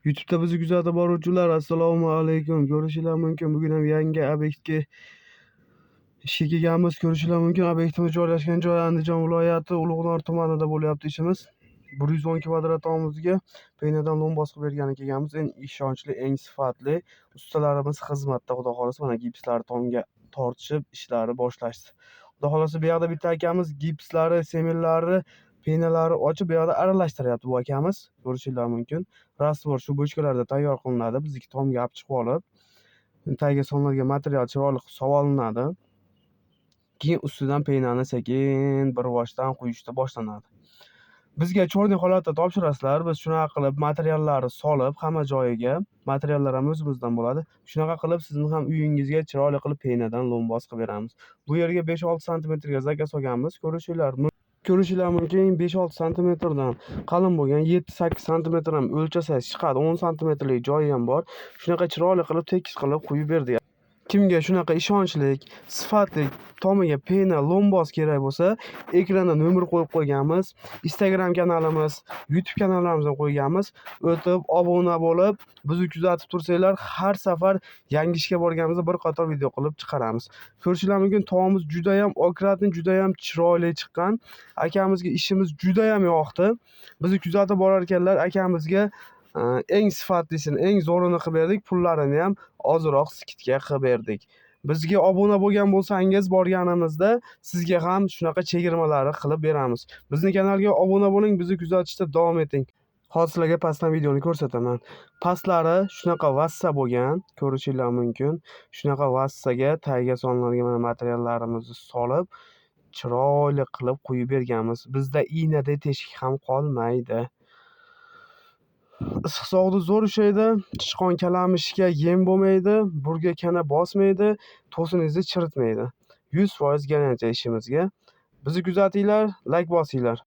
YouTube'da bizni kuzatib boruvchilar, assalomu alaykum. Ko'rishinglar mumkin. Bugun ham yangi obyektga ishga kelganmiz. Ko'rishinglar mumkin. Obyektimiz joylashgan joy Andijon viloyati Ulug'nor tumanida bo'lyapti ishimiz. 110 kvadrat tomizga peynadan lo'm bosib bergani kelganmiz. Eng ishonchli, eng sifatli ustalarimiz xizmatda. Xudo xolasa mana gipslarni tomga tortishib ishlari boshlashdi. Xudo xolasa bu yoqda bitta akamiz gipslari, semenlari, peynalari ochib bu yoqda aralashtiryapti bu akamiz. Ko'rishinglar mumkin. Rastvor shu bochkalarda tayyor qilinadi. Bizniki tomga olib chiqib olib, tagiga solinadigan material chiroyli solinadi. Keyin ustidan peynani sekin bir boshdan quyishda boshlanadi. Bizga chorniy holatda topshirasizlar. Biz shunaqa qilib materiallarni solib, hamma joyiga, materiallar ham o'zimizdan bo'ladi. Shunaqa qilib sizni ham uyingizga chiroyli qilib peynadan lo'mboz qilib beramiz. Bu yerga 5-6 santimetrga zakaz olganmiz. Ko'rishinglar mumkin 5-6 santimetrdan qalin bo'lgan 7-8 santimetr ham o'lchasangiz chiqadi. 10 santimetrlik joyi ham bor. Shunaqa chiroyli qilib tekis qilib quyib berdik. Kimga shunaqa ishonchlik, sifatli tomiga peyna lo'mboz kerak bo'lsa, ekranda nomer qo'yib qo'yganmiz. Instagram kanalimiz, YouTube kanallarimizni qo'yganmiz. O'tib obuna bo'lib, bizni kuzatib tursanglar, har safar yangi ishga borganimizda bir qator video qilib chiqaramiz. Ko'rishinglar mumkin, tomimiz juda ham okratni, juda ham chiroyli chiqqan. Akamizga ishimiz juda ham yoqdi. Bizni kuzatib borar ekanlar, akamizga eng sifatlisini, eng zo'rini qilib berdik. Pullarini ham ozroq skidga qilib berdik. Bizga obuna bo'lgan bo'lsangiz, borganimizda sizga ham shunaqa chegirmalarni qilib beramiz. Bizning kanalga obuna bo'ling, bizni kuzatishda davom eting. Hozir sizlarga pastdan videoni ko'rsataman. Pastlari shunaqa vassa bo'lgan, ko'rishinglar mumkin. Shunaqa vassaga tagiga solinadigan mana materiallarimizni solib, chiroyli qilib quyib berganmiz. Bizda iynada teshik ham qolmaydi. Issiq sovuqda zo'r ushlaydi. Sichqon kalamishga yem bo'lmaydi, burga kana bosmaydi, to'siningizni chiritmaydi. 100% garantiya ishimizga. Bizni kuzatinglar, like bosinglar.